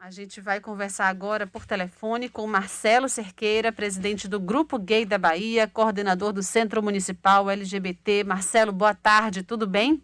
A gente vai conversar agora por telefone com Marcelo Cerqueira, presidente do Grupo Gay da Bahia, coordenador do Centro Municipal LGBT. Marcelo, boa tarde, tudo bem?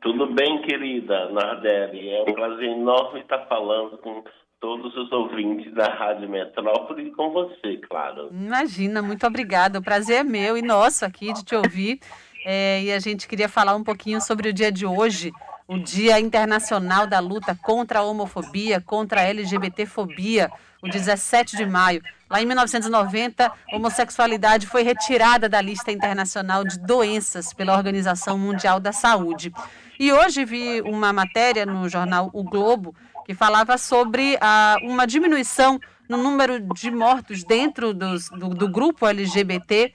Tudo bem, querida Nardelli? É um prazer enorme estar falando com todos os ouvintes da Rádio Metrópole e com você, claro. Imagina, muito obrigada. O prazer é meu e nosso aqui de te ouvir. E a gente queria falar um pouquinho sobre o dia de hoje, o Dia Internacional da Luta contra a Homofobia, contra a LGBTfobia, o 17 de maio. Lá em 1990, a homossexualidade foi retirada da lista internacional de doenças pela Organização Mundial da Saúde. E hoje vi uma matéria no jornal O Globo que falava sobre uma diminuição no número de mortos dentro do grupo LGBT,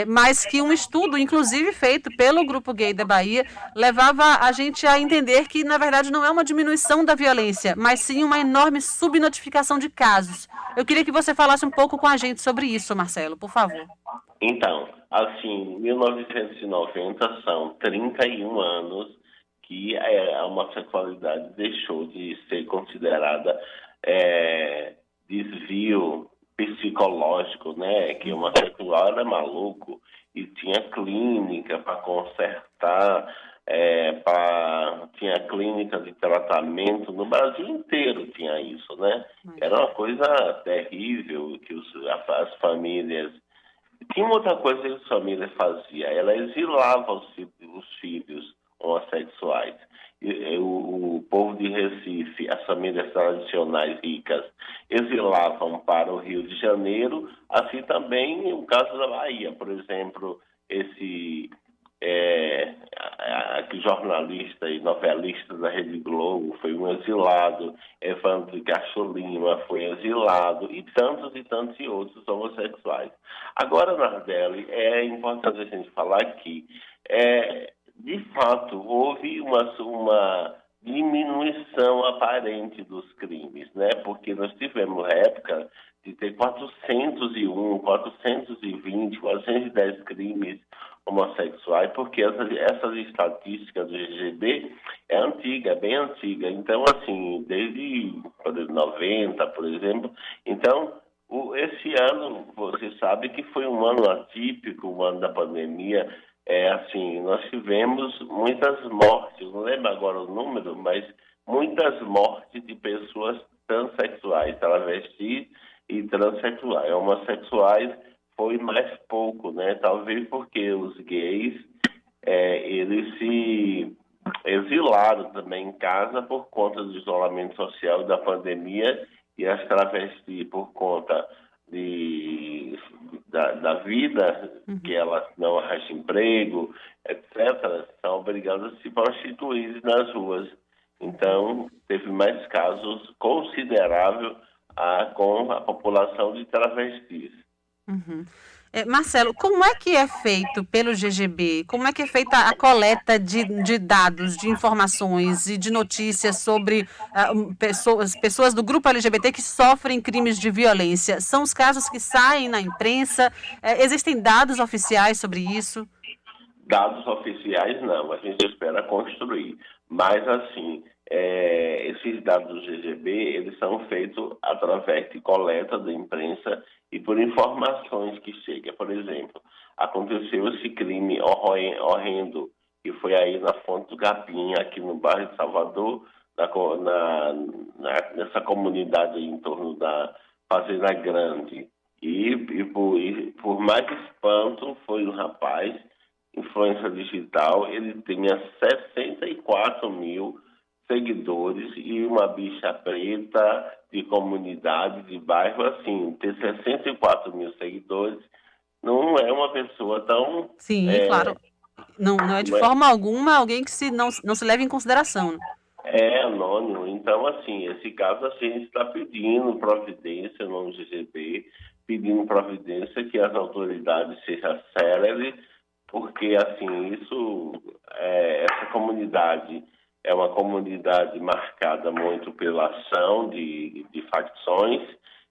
mas que um estudo, inclusive feito pelo Grupo Gay da Bahia, levava a gente a entender que, na verdade, não é uma diminuição da violência, mas sim uma enorme subnotificação de casos. Eu queria que você falasse um pouco com a gente sobre isso, Marcelo, por favor. Então, assim, 1990 são 31 anos que a homossexualidade deixou de ser considerada desvio psicológico, né? Que o homossexual era maluco e tinha clínica para consertar, tinha clínica de tratamento, no Brasil inteiro tinha isso, né? Era uma coisa terrível que as famílias... Tinha outra coisa que as famílias faziam, ela exilava os filhos homossexuais. O povo de Recife, as famílias tradicionais ricas, exilavam para o Rio de Janeiro, assim também o caso da Bahia. Por exemplo, esse jornalista e novelista da Rede Globo foi um exilado, Evandro de Castro Lima foi exilado, e tantos e outros homossexuais. Agora, Nardelli, é importante a gente falar que, de fato, houve uma diminuição aparente dos crimes, né? Porque nós tivemos época de ter 401, 420, 410 crimes homossexuais, porque essas estatísticas do GGB é antiga, é bem antiga. Então, assim, desde 90, por exemplo. Então, esse ano, você sabe que foi um ano atípico, um ano da pandemia. Assim, nós tivemos muitas mortes, não lembro agora o número, mas muitas mortes de pessoas transexuais, travestis e transexuais. Homossexuais foi mais pouco, né? Talvez porque os gays, eles se exilaram também em casa por conta do isolamento social e da pandemia, e as travestis por conta da vida, que elas não arranjam emprego, etc., são obrigadas a se prostituir nas ruas. Então, teve mais casos consideráveis com a população de travestis. Uhum. Marcelo, como é que é feito pelo GGB? Como é que é feita a coleta de dados, de informações e de notícias sobre pessoas do grupo LGBT que sofrem crimes de violência? São os casos que saem na imprensa? Existem dados oficiais sobre isso? Dados oficiais não, a gente espera construir. Mas, assim, esses dados do GGB, eles são feitos através de coleta da imprensa e por informações que chegam. Por exemplo, aconteceu esse crime horrendo, que foi aí na Fonte do Capim, aqui no bairro de Salvador, nessa comunidade em torno da Fazenda Grande. E por mais espanto, foi um rapaz, influência digital, ele tinha 64 mil seguidores e uma bicha preta de comunidade, de bairro, assim, ter 64 mil seguidores não é uma pessoa tão... Sim, claro. Não é de forma alguma alguém que não se leve em consideração. É anônimo. Então, assim, esse caso a gente está pedindo providência no GGB, pedindo providência que as autoridades sejam céleres, porque, assim, essa comunidade é uma comunidade marcada muito pela ação de facções.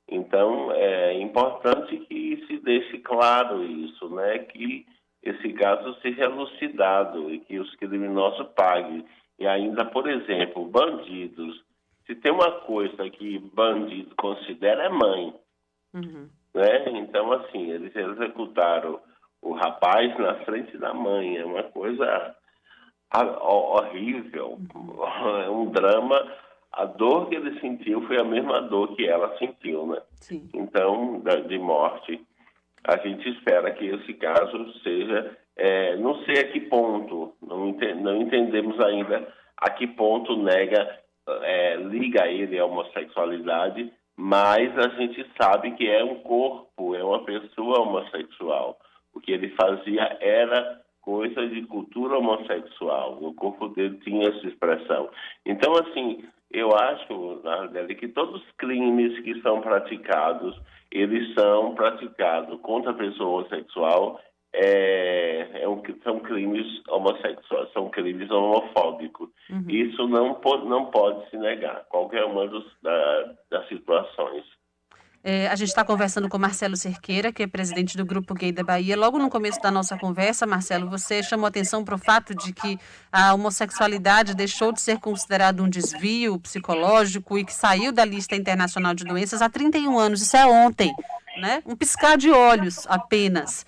Então, é importante que se deixe claro isso, né? Que esse caso seja elucidado e que os criminosos paguem. E ainda, por exemplo, bandidos se tem uma coisa que bandido considera é mãe, Uhum. né? Então, assim, eles executaram o rapaz na frente da mãe. É uma coisa horrível, é um drama. A dor que ele sentiu foi a mesma dor que ela sentiu, né? Sim. Então, de morte, a gente espera que esse caso seja, não sei a que ponto, não entendemos ainda a que ponto liga ele à homossexualidade, mas a gente sabe que é um corpo, é uma pessoa homossexual. O que ele fazia era coisa de cultura homossexual, o corpo dele tinha essa expressão. Então, assim, eu acho, Nardelli, que todos os crimes que são praticados, eles são praticados contra a pessoa homossexual, são crimes homossexuais, são crimes homofóbicos. Uhum. Isso não pode se negar, qualquer uma das situações. A gente está conversando com Marcelo Cerqueira, que é presidente do Grupo Gay da Bahia. Logo no começo da nossa conversa, Marcelo, você chamou atenção para o fato de que a homossexualidade deixou de ser considerado um desvio psicológico e que saiu da lista internacional de doenças há 31 anos. Isso é ontem, né? Um piscar de olhos apenas.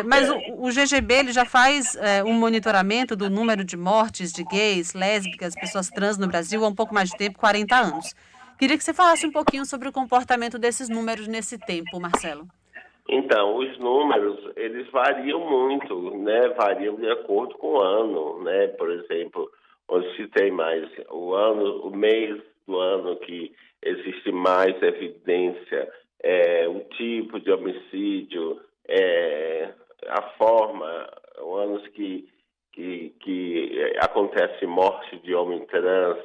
Mas o GGB ele já faz um monitoramento do número de mortes de gays, lésbicas, pessoas trans no Brasil há um pouco mais de tempo, 40 anos. Queria que você falasse um pouquinho sobre o comportamento desses números nesse tempo, Marcelo. Então, os números, eles variam muito, né? Variam de acordo com o ano, né? Por exemplo, onde se tem mais o mês do ano que existe mais evidência, o tipo de homicídio, a forma, anos que acontece morte de homem trans,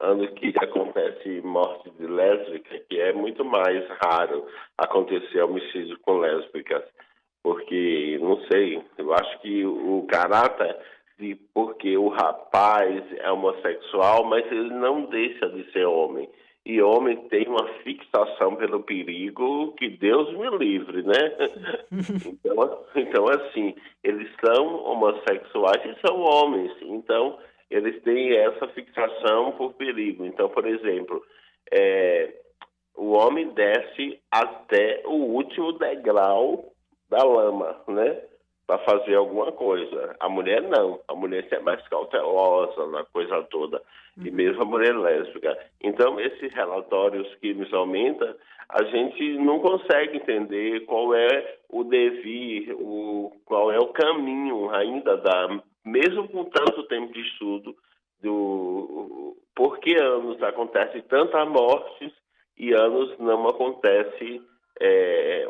ano que acontece morte de lésbica, que é muito mais raro acontecer homicídio com lésbicas, porque, não sei, eu acho que o caráter porque o rapaz é homossexual, mas ele não deixa de ser homem. E homem tem uma fixação pelo perigo que Deus me livre, né? Então, assim, eles são homossexuais e são homens. Então, eles têm essa fixação por perigo. Então, por exemplo, o homem desce até o último degrau da lama, né? Para fazer alguma coisa. A mulher não. A mulher é mais cautelosa na coisa toda. E mesmo a mulher lésbica. Então, esses relatórios que nos aumentam, a gente não consegue entender qual é o devir, qual é o caminho ainda mesmo com tanto tempo de estudo, por que anos acontece tantas mortes e anos não acontece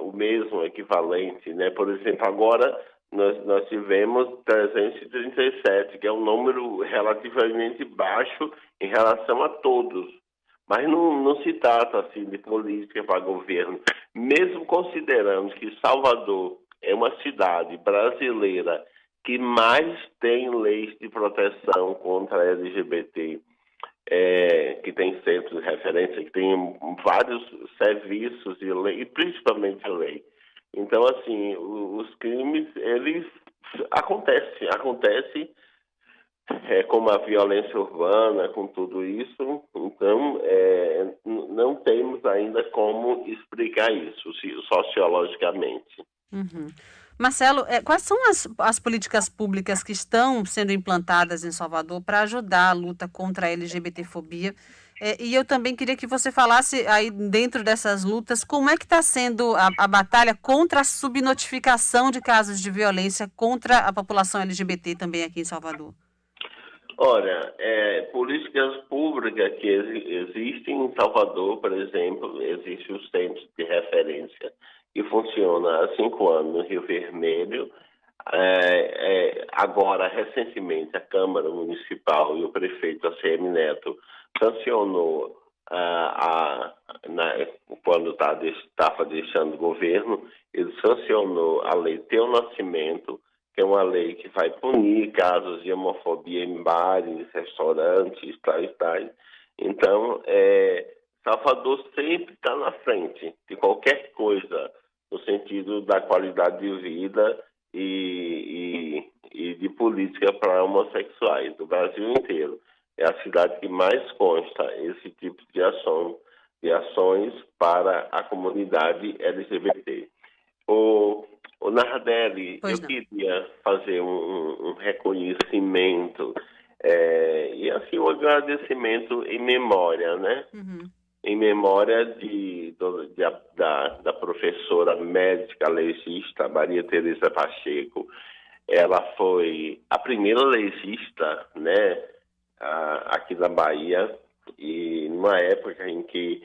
o mesmo equivalente, né? Por exemplo, agora nós tivemos 337, que é um número relativamente baixo em relação a todos. Mas não se trata assim de política para governo. Mesmo considerando que Salvador é uma cidade brasileira que mais tem leis de proteção contra a LGBT, que tem centros de referência, que tem vários serviços de lei, e principalmente lei. Então, assim, os crimes, eles acontecem como a violência urbana, com tudo isso. Então, não temos ainda como explicar isso sociologicamente. Uhum. Marcelo, quais são as políticas públicas que estão sendo implantadas em Salvador para ajudar a luta contra a LGBTfobia? E eu também queria que você falasse aí dentro dessas lutas, como é que está sendo a batalha contra a subnotificação de casos de violência contra a população LGBT também aqui em Salvador? Olha, políticas públicas que existem em Salvador, por exemplo, existe o Centro de Referência, que funciona há 5 anos no Rio Vermelho. Agora, recentemente, a Câmara Municipal e o prefeito ACM Neto sancionou, quando estava deixando o governo, ele sancionou a Lei Teu Nascimento, que é uma lei que vai punir casos de homofobia em bares, restaurantes, tais. Então, Salvador sempre está na frente de qualquer coisa, no sentido da qualidade de vida e de política para homossexuais, do Brasil inteiro. é a cidade que mais consta esse tipo de ações para a comunidade LGBT. O Nardelli, eu Pois não. queria fazer um reconhecimento e assim um agradecimento em memória, né? Uhum. Em memória da professora médica legista Maria Teresa Pacheco. Ela foi a primeira legista, né, aqui na Bahia, e numa época em que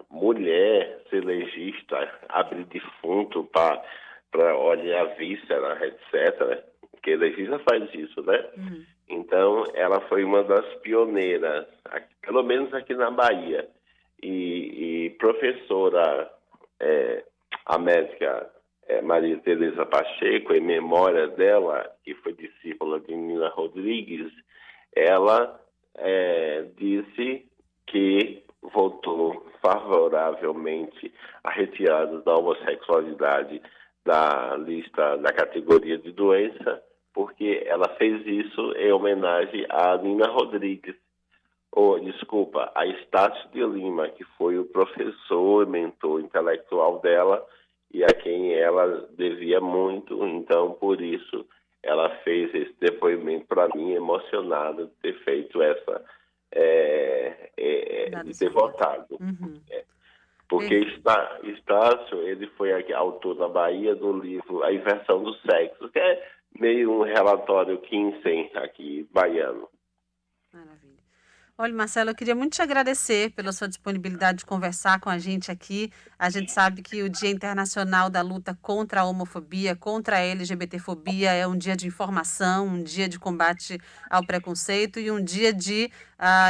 mulher ser legista, abrir defunto para olhar a víscera, etc., porque legista faz isso, né? Uhum. Então, ela foi uma das pioneiras, pelo menos aqui na Bahia. E professora, a médica Maria Teresa Pacheco, em memória dela, que foi discípula de Nina Rodrigues, ela disse que votou favoravelmente a retirada da homossexualidade da lista da categoria de doença, porque ela fez isso em homenagem a Nina Rodrigues, desculpa, a Estácio de Lima, que foi o professor e mentor intelectual dela e a quem ela devia muito. Então, por isso, ela fez esse depoimento para mim, emocionada de ter feito essa, Dado de esse ter voto. votado. Uhum. Porque Perfeito. Estácio, ele foi autor na Bahia do livro A Inversão do Sexo, que é meio um relatório Kinsey aqui, baiano. Maravilha. Olha, Marcelo, eu queria muito te agradecer pela sua disponibilidade de conversar com a gente aqui. A gente sabe que o Dia Internacional da Luta contra a Homofobia, contra a LGBTfobia, é um dia de informação, um dia de combate ao preconceito e um dia de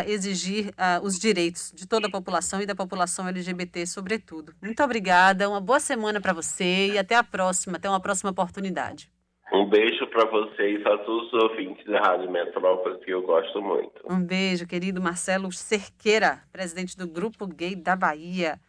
exigir os direitos de toda a população e da população LGBT, sobretudo. Muito obrigada, uma boa semana para você e até a próxima, até uma próxima oportunidade. Um beijo para vocês, a todos os ouvintes da Rádio Metrópolis, que eu gosto muito. Um beijo, querido Marcelo Cerqueira, presidente do Grupo Gay da Bahia.